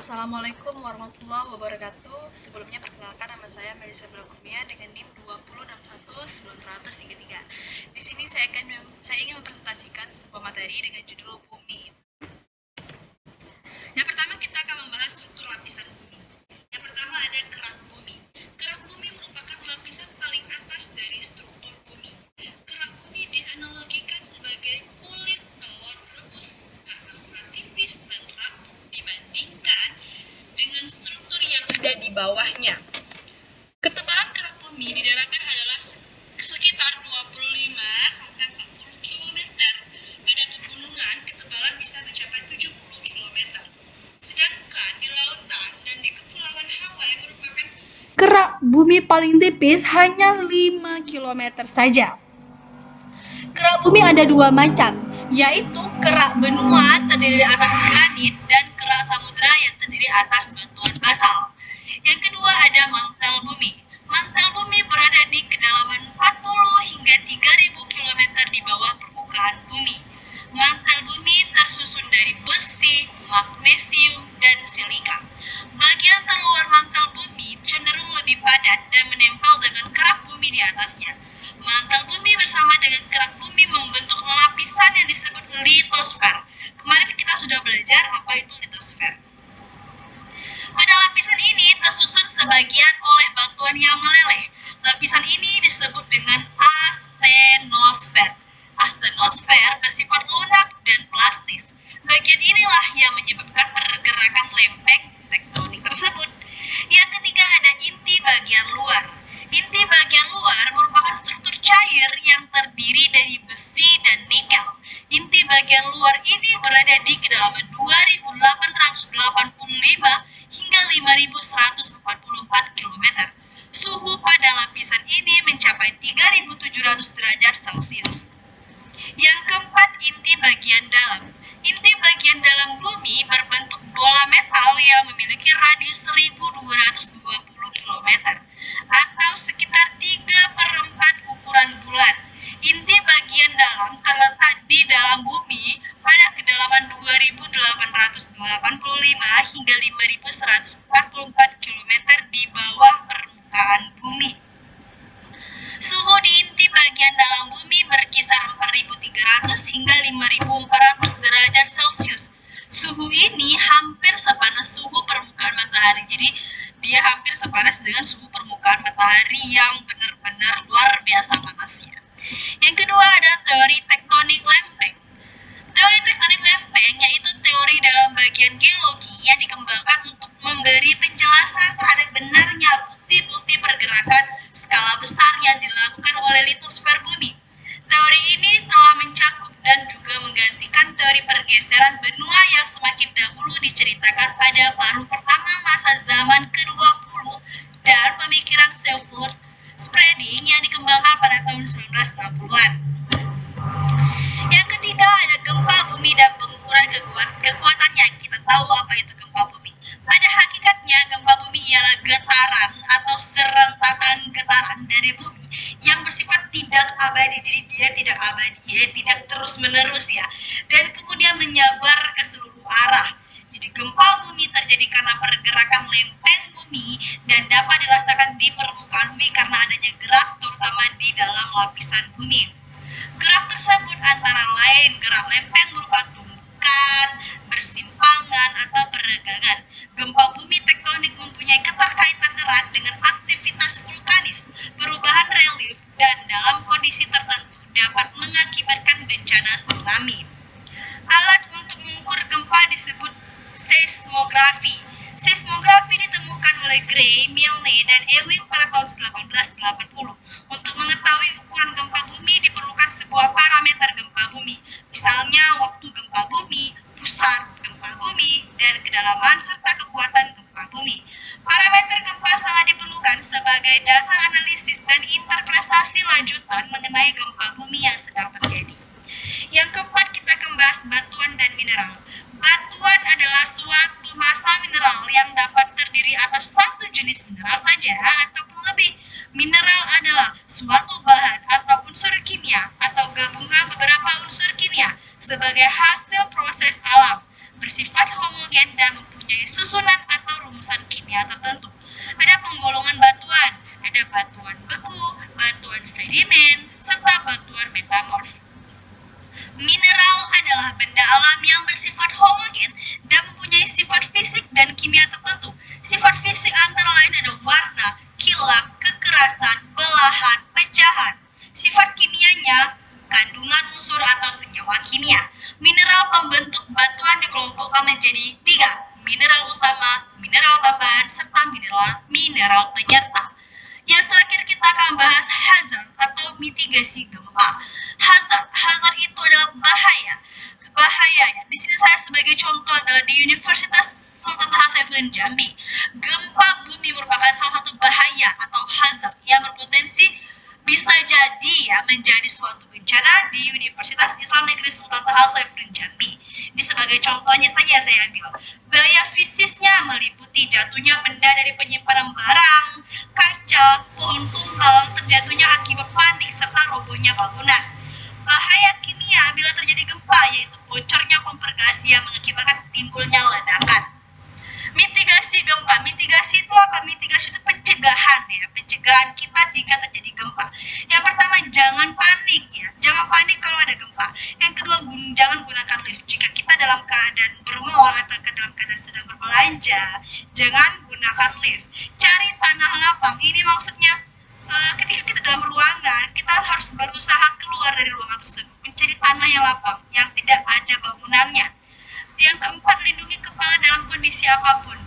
Assalamualaikum warahmatullahi wabarakatuh. Sebelumnya perkenalkan, nama saya Melisa Blakumia dengan NIM 2061933. Di sini saya ingin mempresentasikan sebuah materi dengan judul Bumi. Yang pertama kita akan membahas struktur lapisan bumi. Yang pertama ada kerak bumi. Kerak bumi merupakan lapisan paling atas dari struktur bumi. Kerak bumi dianalogikan sebagai kulit telur rebus karena sangat tipis dan rapuh dibandingkan dengan struktur yang ada di bawahnya. Ketebalan kerak bumi didaratan adalah sekitar 25-40 km. Pada pegunungan, ketebalan bisa mencapai 70 km. Sedangkan di lautan dan di kepulauan Hawaii merupakan kerak bumi paling tipis hanya 5 km saja. Kerak bumi ada dua macam, yaitu kerak benua terdiri atas granit dan kerak samudra yang terdiri atas batuan basal. Yang kedua ada mantel bumi. Mantel bumi berada di kedalaman 40 hingga 3000 km di bawah permukaan bumi. Mantel bumi tersusun dari besi, magnesium, dan silika. Bagian terluar mantel bumi cenderung lebih padat dan menempel dengan kerak bumi di atasnya. Mantel bumi bersama dengan kerak bumi membentuk lapisan yang disebut litosfer. Kemarin kita sudah belajar apa itu litosfer. Pada lapisan ini tersusun sebagian oleh batuan yang meleleh. Lapisan ini disebut dengan astenosfer. Astenosfer bersifat lunak dan plastis. Bagian inilah yang menyebabkan pergerakan lempeng tektonik tersebut. Yang ketiga ada inti bagian luar. Inti bagian luar merupakan struktur cair yang terdiri dari besi dan nikel. Inti bagian luar ini berada di kedalaman 2885 hingga 5144 km. Suhu pada lapisan ini mencapai 3700 derajat Celcius. Yang keempat, inti bagian dalam. Inti bagian dalam bumi berbentuk bola metal yang memiliki radius 1220 km atau sekitar 3/4 ukuran bulan. Inti bagian dalam terletak di dalam bumi pada kedalaman 2885 hingga 5144 km di bawah permukaan bumi. Suhu di inti bagian dalam bumi berkisar 4300 hingga 5400 derajat Celcius. Suhu ini hampir sepanas suhu permukaan matahari. Jadi dia hampir sepanas dengan suhu permukaan matahari yang benar-benar luar biasa panasnya. Yang kedua ada teori tektonik lempeng. Teori tektonik lempeng yaitu teori dalam bagian geologi yang dikembangkan untuk memberi penjelasan terhadap benarnya bukti-bukti pergerakan skala besar yang dilakukan oleh litosfer bumi. Teori ini telah mencakup dan juga menggantikan teori pergeseran benua yang semakin dahulu diceritakan pada paruh pertama masa zaman ke-20 dan pemikiran self-worth spreading yang dikembangkan pada tahun 1960-an. Yang ketiga ada gempa bumi dan pengukuran kekuatannya. Kita tahu apa itu gempa bumi. Pada hakikatnya gempa bumi ialah getaran atau serentakan getaran dari bumi yang bersifat tidak abadi. Jadi dia tidak abadi, tidak terus menerus ya. Dan kemudian menyebar ke seluruh arah. Jadi gempa bumi terjadi karena pergerakan lempeng bumi dan dapat dirasakan di permukaan bumi karena adanya gerak terutama di dalam lapisan bumi. Gerak tersebut antara lain gerak lempeng berupa tumbukan, bersimpangan, atau peregangan. Gempa bumi tektonik mempunyai keterkaitan erat dengan aktivitas vulkanis, perubahan relief, dan dalam kondisi tertentu dapat mengakibatkan bencana tsunami. Alat untuk mengukur gempa disebut seismografi. Seismografi ditemukan oleh Gray, Milne, dan Ewing pada tahun 1880. Untuk mengetahui ukuran gempa bumi diperlukan sebuah parameter gempa bumi. Misalnya waktu gempa bumi, pusat gempa bumi, dan kedalaman serta kekuatan gempa bumi. Parameter gempa sangat diperlukan sebagai dasar analisis dan interpretasi lanjutan mengenai gempa bumi yang sedang terjadi. Yang keempat, kita akan bahas batuan dan mineral. Batuan adalah suatu massa mineral yang dapat terdiri atas satu jenis mineral saja ataupun lebih. Mineral adalah suatu bahan atau unsur kimia atau gabungan beberapa unsur kimia sebagai hasil proses alam, bersifat homogen dan mempunyai mempunyai susunan atau rumusan kimia tertentu. Ada penggolongan batuan, ada batuan beku, batuan sedimen, serta batuan metamorf. Mineral adalah benda alam yang bersifat homogen dan mempunyai sifat fisik dan kimia tertentu. Sifat fisik antara lain ada warna, kilap, kekerasan, belahan, pecahan. Sifat kimianya, kandungan unsur atau senyawa kimia. Mineral pembentuk batuan dikelompokkan menjadi 3, mineral utama, mineral tambahan, serta mineral penyerta. Yang terakhir kita akan bahas hazard atau mitigasi gempa. Hazard itu adalah bahaya. Bahaya ya. Di sini saya sebagai contoh adalah di Universitas Sultan Hasanuddin Jambi. Gempa bumi merupakan salah satu bahaya atau hazard yang berpotensi bisa jadi ya menjadi suatu bencana di Universitas Islam Negeri Sultan Hasanuddin Jambi. Ini sebagai contohnya saja saya ambil. Bahaya fisiknya meliputi jatuhnya benda dari penyimpanan barang, kaca, pohon tumbang, terjatuhnya akibat panik, serta robohnya bangunan. Bahaya kimia bila terjadi gempa yaitu bocornya kompor gas yang mengakibatkan timbulnya ledakan. Mitigasi gempa. Mitigasi itu apa? Mitigasi itu pencegahan ya, pencegahan kita jika terjadi gempa. Yang pertama, jangan panik ya. Jangan panik kalau ada gempa. Yang kedua, jangan gunakan lift. Jika kita dalam keadaan bermall atau dalam keadaan sedang berbelanja, jangan gunakan lift. Cari tanah lapang. Ini maksudnya ketika kita dalam ruangan, kita harus berusaha keluar dari ruangan tersebut, mencari tanah yang lapang, yang tidak ada bangunannya. Yang keempat, lindungi kepala dalam kondisi apapun.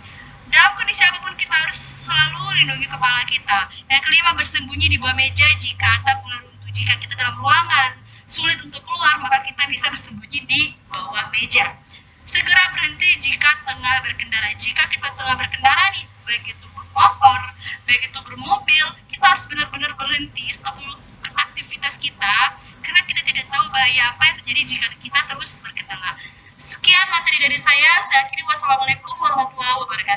Dalam kondisi apapun kita harus selalu lindungi kepala kita. Yang kelima, bersembunyi di bawah meja jika atap mulai runtuh. Jika kita dalam ruangan sulit untuk keluar, maka kita bisa bersembunyi di bawah meja. Segera berhenti jika tengah berkendara. Jika kita tengah berkendara nih, baik itu bermotor, baik itu bermobil, kita harus benar-benar berhenti, stop dulu aktivitas kita, karena kita tidak tahu bahaya apa yang terjadi jika kita terus berkendara. Sekian materi dari saya akhiri. Wassalamualaikum warahmatullahi wabarakatuh.